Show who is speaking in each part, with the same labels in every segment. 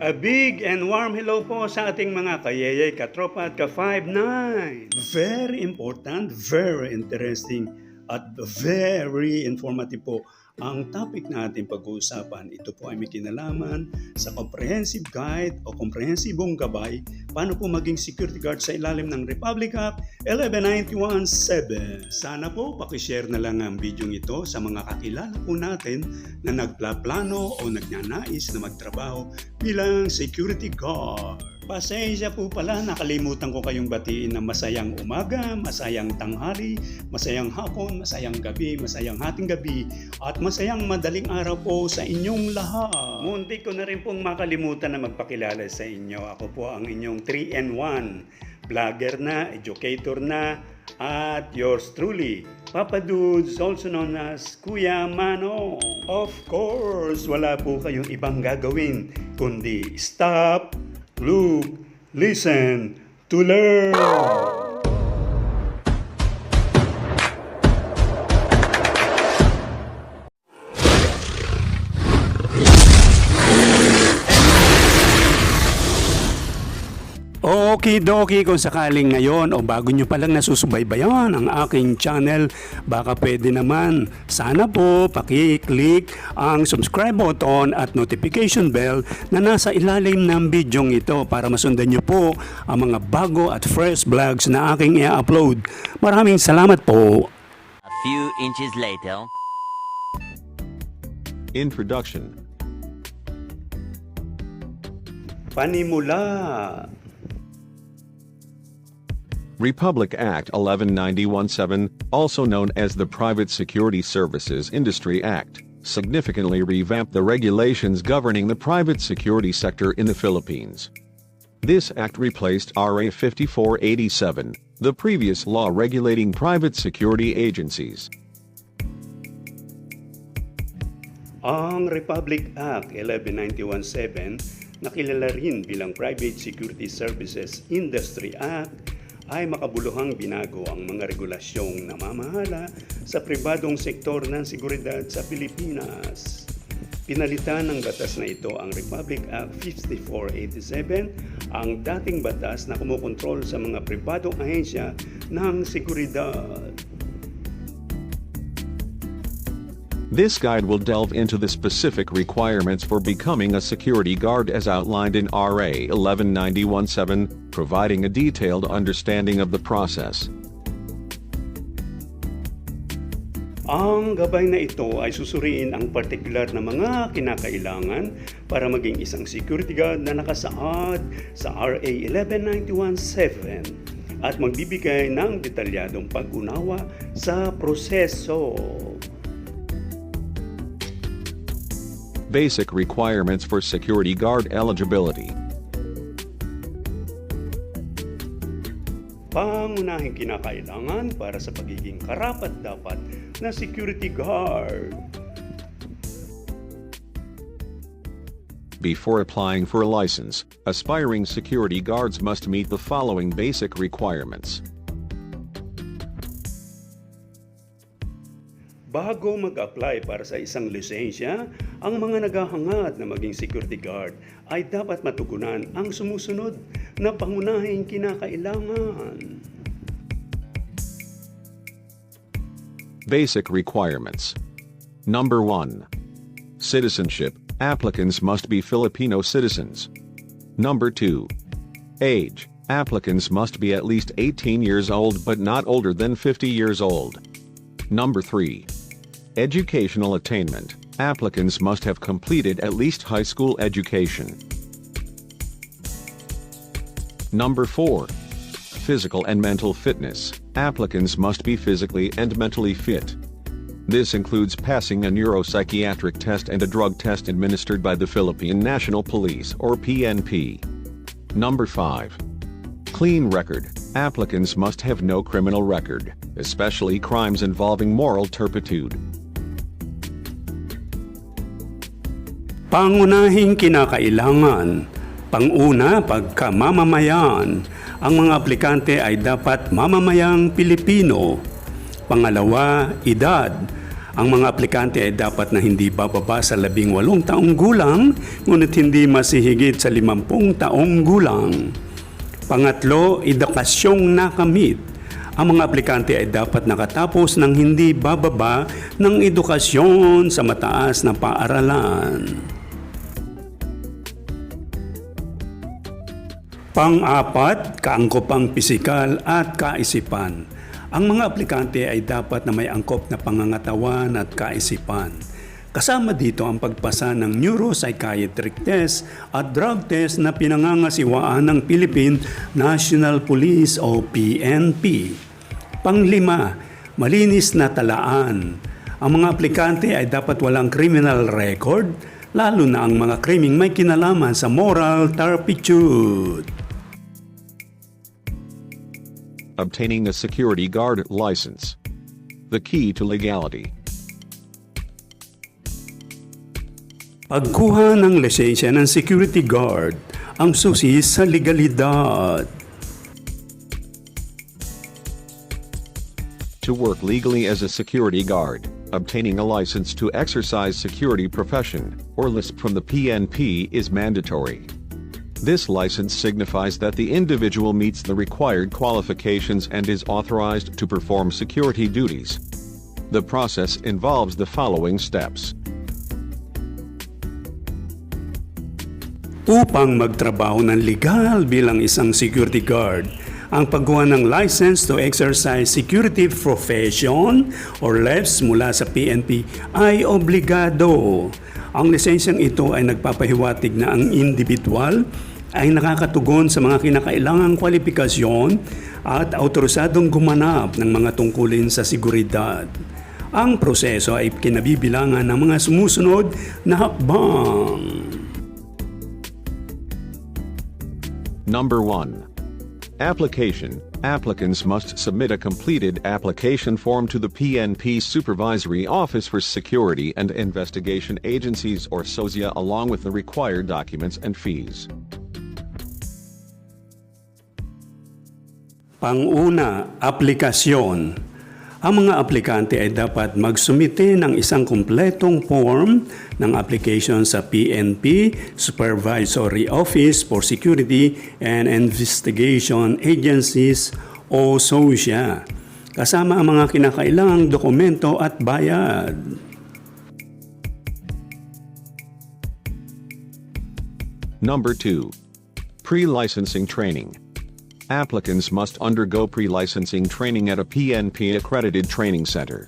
Speaker 1: A big and warm hello po sa ating mga kayeyay, katropa at ka-59. Very important, very interesting at very informative po ang topic na ating pag-uusapan. Ito po ay may kinalaman sa comprehensive guide o komprehensibong gabay paano po maging security guard sa ilalim ng Republic Act 11917. Sana po pakishare na lang ang video ito sa mga kakilala po natin na nagplaplano o nagnanais na magtrabaho bilang security guard. Pasensya po pala, nakalimutan ko kayong batiin ng masayang umaga, masayang tanghali, masayang hapon, masayang gabi, masayang hating gabi, at masayang madaling araw po sa inyong lahat. Muntik ko na rin pong makalimutan na magpakilala sa inyo. Ako po ang inyong 3-in-1, vlogger na, educator na, at yours truly, Papa Dudes, also known as Kuya Mano. Of course, wala po kayong ibang gagawin kundi stop, look, listen to learn. Okidoki, kung sakaling ngayon o bago nyo palang nasusubaybayan ang aking channel, baka pwede naman, sana po paki-click ang subscribe button at notification bell na nasa ilalim ng bidyong ito para masundan nyo po ang mga bago at fresh vlogs na aking i-upload. Maraming salamat po.
Speaker 2: A few inches later.
Speaker 3: Introduction.
Speaker 1: Panimula.
Speaker 3: Republic Act 11917, also known as the Private Security Services Industry Act, significantly revamped the regulations governing the private security sector in the Philippines. This act replaced RA 5487, the previous law regulating private security agencies.
Speaker 1: Ang Republic Act 11917, nakilala rin bilang Private Security Services Industry Act, ay makabuluhang binago ang mga regulasyong namamahala sa pribadong sektor ng seguridad sa Pilipinas. Pinalitan ng batas na ito ang Republic Act 5487, ang dating batas na kumukontrol sa mga pribadong ahensya ng seguridad.
Speaker 3: This guide will delve into the specific requirements for becoming a security guard as outlined in RA 11917, providing a detailed understanding of the process.
Speaker 1: Ang gabay na ito ay susuriin ang partikular na mga kinakailangan para maging isang security guard na nakasaad sa RA 11917 at magbibigay ng detalyadong pag-unawa sa proseso.
Speaker 3: Basic requirements for security guard eligibility.
Speaker 1: Pangunahing kinakailangan para sa pagiging karapat-dapat na security guard.
Speaker 3: Before applying for a license, aspiring security guards must meet the following basic requirements.
Speaker 1: Bago mag-apply para sa isang lisensya, ang mga naghahangad na maging security guard ay dapat matugunan ang sumusunod na pangunahing kinakailangan.
Speaker 3: Basic requirements. Number 1. Citizenship. Applicants must be Filipino citizens. Number 2. Age. Applicants must be at least 18 years old but not older than 50 years old. Number 3. Educational attainment. Applicants must have completed at least high school education. Number 4. Physical and mental fitness. Applicants must be physically and mentally fit. This includes passing a neuropsychiatric test and a drug test administered by the Philippine National Police or PNP. Number 5. Clean record. Applicants must have no criminal record, especially crimes involving moral turpitude.
Speaker 1: Pangunahing kinakailangan. Panguna, pagkamamamayan. Ang mga aplikante ay dapat mamamayang Pilipino. Pangalawa, edad. Ang mga aplikante ay dapat na hindi bababa sa 18 taong gulang, ngunit hindi masihigit sa 50 taong gulang. Pangatlo, edukasyong nakamit. Ang mga aplikante ay dapat nakatapos ng hindi bababa ng edukasyon sa mataas na paaralan. Pang-apat, kaangkopang pisikal at kaisipan. Ang mga aplikante ay dapat na may angkop na pangangatawan at kaisipan. Kasama dito ang pagpasa ng neuropsychiatric test at drug test na pinangangasiwaan ng Philippine National Police o PNP. Panglima, malinis na talaan. Ang mga aplikante ay dapat walang criminal record, lalo na ang mga krimeng may kinalaman sa moral turpitude.
Speaker 3: Obtaining a security guard license. The key to legality.
Speaker 1: Pagkuha ng lisensya ng security guard, ang susi sa legalidad.
Speaker 3: To work legally as a security guard, obtaining a license to exercise security profession, or LISP from the PNP is mandatory. This license signifies that the individual meets the required qualifications and is authorized to perform security duties. The process involves the following steps.
Speaker 1: Upang magtrabaho ng legal bilang isang security guard, ang pagkuha ng license to exercise security profession or LEPS mula sa PNP ay obligado. Ang lisensyang ito ay nagpapahiwatig na ang individual ay nakakatugon sa mga kinakailangang kwalifikasyon at autorisadong gumanap ng mga tungkulin sa seguridad. Ang proseso ay kinabibilangan ng mga sumusunod na hakbang.
Speaker 3: Number 1. Application. Applicants must submit a completed application form to the PNP Supervisory Office for Security and Investigation Agencies or SOSIA along with the required documents and fees.
Speaker 1: Pang-una, aplikasyon. Ang mga aplikante ay dapat magsumite ng isang kumpletong form ng application sa PNP Supervisory Office for Security and Investigation Agencies o SOSIA, kasama ang mga kinakailangang dokumento at bayad.
Speaker 3: Number 2. Pre-licensing training. Applicants must undergo pre-licensing training at a PNP-accredited training center.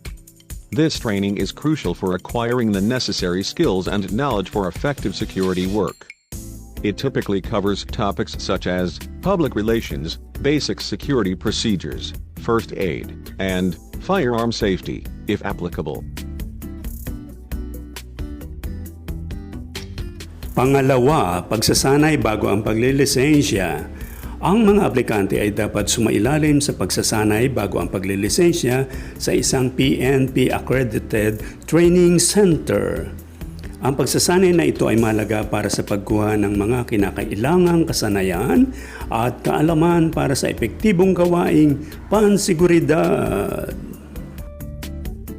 Speaker 3: This training is crucial for acquiring the necessary skills and knowledge for effective security work. It typically covers topics such as public relations, basic security procedures, first aid, and firearm safety, if applicable.
Speaker 1: Pangalawa, pagsasanay bago ang paglilisensya. Ang mga aplikante ay dapat sumailalim sa pagsasanay bago ang paglilisensya sa isang PNP-accredited training center. Ang pagsasanay na ito ay mahalaga para sa pagkuha ng mga kinakailangang kasanayan at kaalaman para sa epektibong gawaing pansiguridad.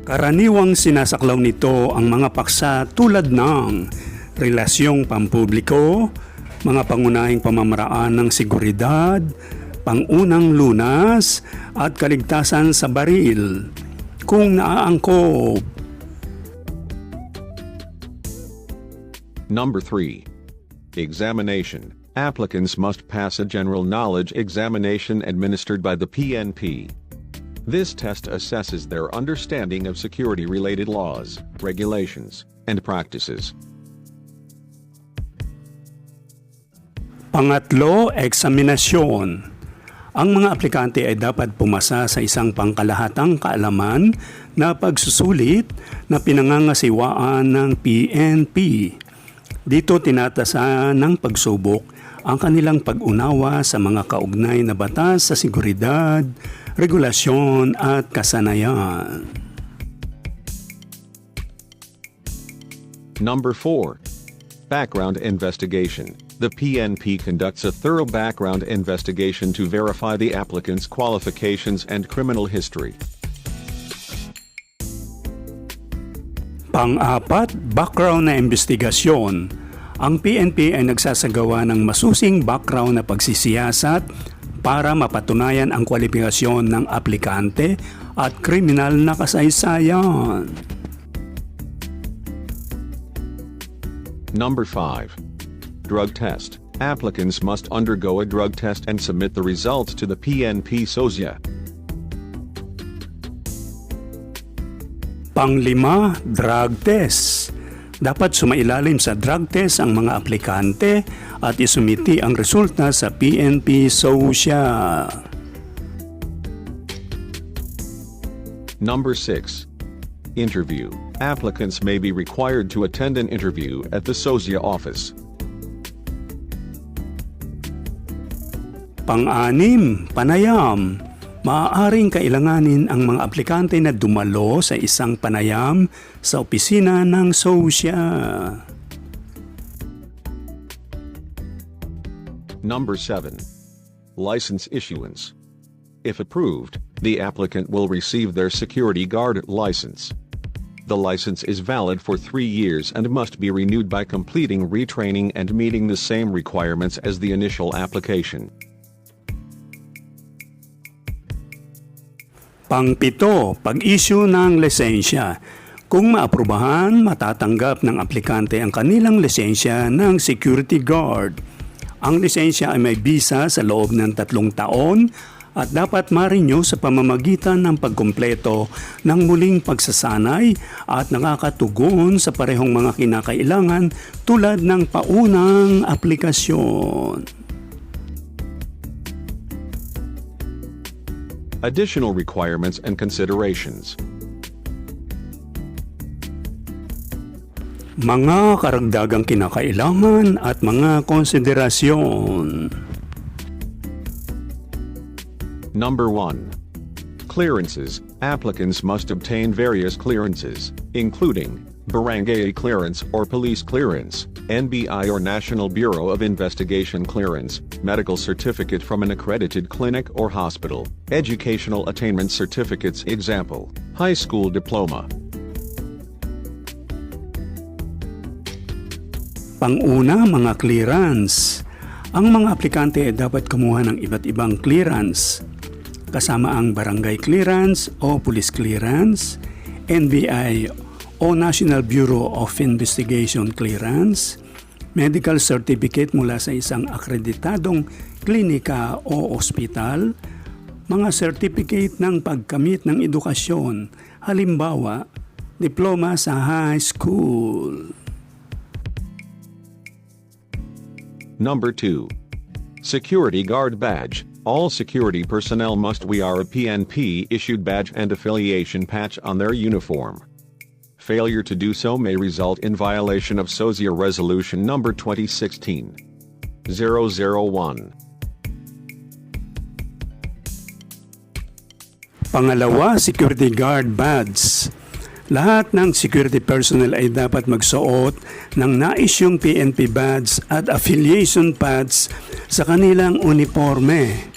Speaker 1: Karaniwang sinasaklaw nito ang mga paksa tulad ng relasyong pampubliko, mga pangunahing pamamaraan ng seguridad, pangunang lunas, at kaligtasan sa baril kung naaangkop.
Speaker 3: Number 3. Examination. Applicants must pass a general knowledge examination administered by the PNP. This test assesses their understanding of security-related laws, regulations, and practices.
Speaker 1: Pangatlo, eksaminasyon. Ang mga aplikante ay dapat pumasa sa isang pangkalahatang kaalaman na pagsusulit na pinangangasiwaan ng PNP. Dito tinatasa ng pagsubok ang kanilang pag-unawa sa mga kaugnay na batas sa seguridad, regulasyon at kasanayan.
Speaker 3: Number 4. Background investigation. The PNP conducts a thorough background investigation to verify the applicant's qualifications and criminal history.
Speaker 1: Pang-apat, background na investigasyon. Ang PNP ay nagsasagawa ng masusing background na pagsisiyasat para mapatunayan ang kwalifikasyon ng aplikante at kriminal na kasaysayan.
Speaker 3: Number 5. Drug test. Applicants must undergo a drug test and submit the results to the PNP SOSIA.
Speaker 1: Pang-lima, drug test. Dapat sumailalim sa drug test ang mga aplikante at isumiti ang resulta sa PNP SOSIA.
Speaker 3: Number 6. Interview. Applicants may be required to attend an interview at the SOSIA office.
Speaker 1: Pang-anim, panayam. Maaaring kailanganin ang mga aplikante na dumalo sa isang panayam sa opisina ng SOSIA.
Speaker 3: Number 7. License issuance. If approved, the applicant will receive their security guard license. The license is valid for 3 years and must be renewed by completing retraining and meeting the same requirements as the initial application.
Speaker 1: Pang-pito, pag-issue ng lisensya. Kung maaprubahan, matatanggap ng aplikante ang kanilang lisensya ng security guard. Ang lisensya ay may bisa sa loob ng 3 taon at dapat ma-renew sa pamamagitan ng pagkumpleto ng muling pagsasanay at nakakatugon sa parehong mga kinakailangan tulad ng paunang aplikasyon.
Speaker 3: Additional requirements and considerations.
Speaker 1: Mga karagdagang kinakailangan at mga konsiderasyon.
Speaker 3: Number 1. Clearances. Applicants must obtain various clearances, including barangay clearance or police clearance, NBI or National Bureau of Investigation clearance, medical certificate from an accredited clinic or hospital, educational attainment certificates example, high school diploma.
Speaker 1: Pang-una, mga clearance. Ang mga aplikante ay dapat kumuha ng iba't ibang clearance, kasama ang barangay clearance o police clearance, NBI o National Bureau of Investigation clearance, medical certificate mula sa isang akreditadong klinika o ospital, mga certificate ng pagkamit ng edukasyon, halimbawa, diploma sa high school.
Speaker 3: Number 2. Security Guard Badge. All security personnel must wear a PNP-issued badge and affiliation patch on their uniform. Failure to do so may result in violation of SOSIA Resolution Number 2016-001.
Speaker 1: Pangalawa, security guard badge. Lahat ng security personnel ay dapat magsuot ng naisyong PNP badge at affiliation patch sa kanilang uniforme.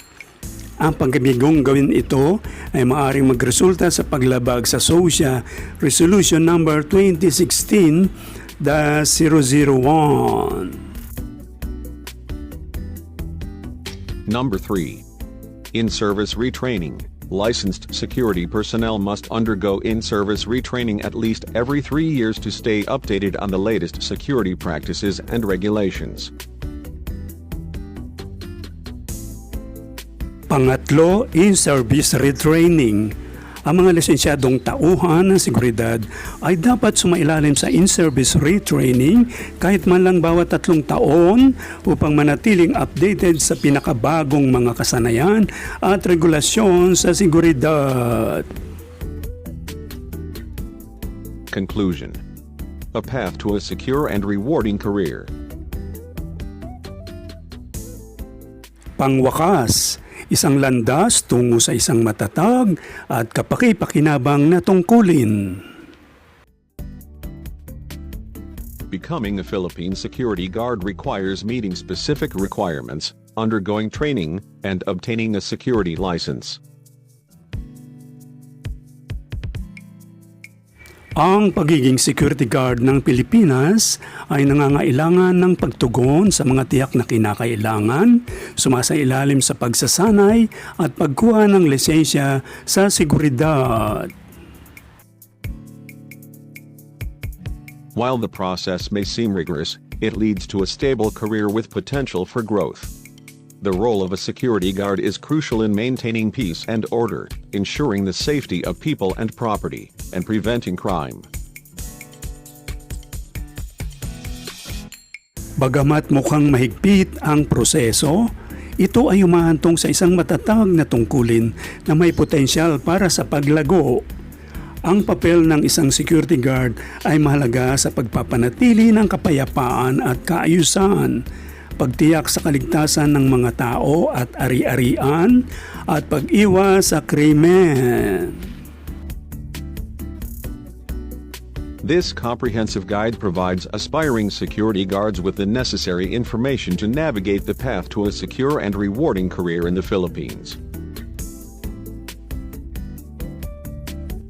Speaker 1: Ang pagbigong gawin ito ay maaaring magresulta sa paglabag sa SOSIA Resolution Number 2016-001.
Speaker 3: Number 3. In-service retraining. Licensed security personnel must undergo in-service retraining at least every 3 years to stay updated on the latest security practices and regulations.
Speaker 1: Pangatlo, in-service retraining. Ang mga lisensyadong tauhan ng seguridad ay dapat sumailalim sa in-service retraining kahit man lang bawat 3 taon upang manatiling updated sa pinakabagong mga kasanayan at regulasyon sa seguridad.
Speaker 3: Conclusion. A path to a secure and rewarding career.
Speaker 1: Pangwakas, isang landas tungo sa isang matatag at kapaki-pakinabang na tungkulin.
Speaker 3: Becoming a Philippine security guard requires meeting specific requirements, undergoing training, and obtaining a security license.
Speaker 1: Ang pagiging security guard ng Pilipinas ay nangangailangan ng pagtugon sa mga tiyak na kinakailangan, sumasailalim sa pagsasanay at pagkuha ng lisensya sa seguridad.
Speaker 3: While the process may seem rigorous, it leads to a stable career with potential for growth. The role of a security guard is crucial in maintaining peace and order, ensuring the safety of people and property, and preventing crime.
Speaker 1: Bagamat mukhang mahigpit ang proseso, ito ay humahantong sa isang matatag na tungkulin na may potensyal para sa paglago. Ang papel ng isang security guard ay mahalaga sa pagpapanatili ng kapayapaan at kaayusan, pagtiyak sa kaligtasan ng mga tao at ari-arian, at pag-iwas sa krimen.
Speaker 3: This comprehensive guide provides aspiring security guards with the necessary information to navigate the path to a secure and rewarding career in the Philippines.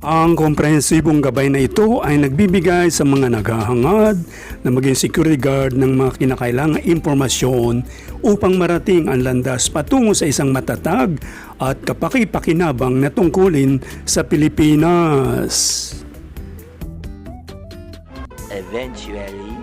Speaker 1: Ang komprehensibong gabay na ito ay nagbibigay sa mga naghahangad na maging security guard ng mga kinakailangang impormasyon upang marating ang landas patungo sa isang matatag at kapaki-pakinabang na tungkulin sa Pilipinas.
Speaker 2: Eventually,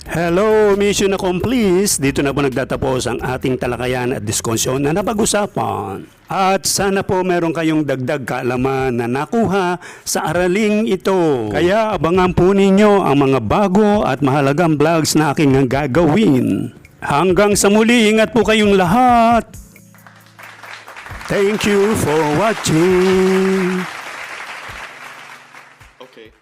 Speaker 1: Hello, mission accomplished. Dito na po nagtatapos ang ating talakayan at diskusyon na napag-usapan. At sana po meron kayong dagdag kaalaman na nakuha sa araling ito. Kaya abangan po ninyo ang mga bago at mahalagang vlogs na aking gagawin. Hanggang sa muli, ingat po kayong lahat. Thank you for watching.
Speaker 4: Okay.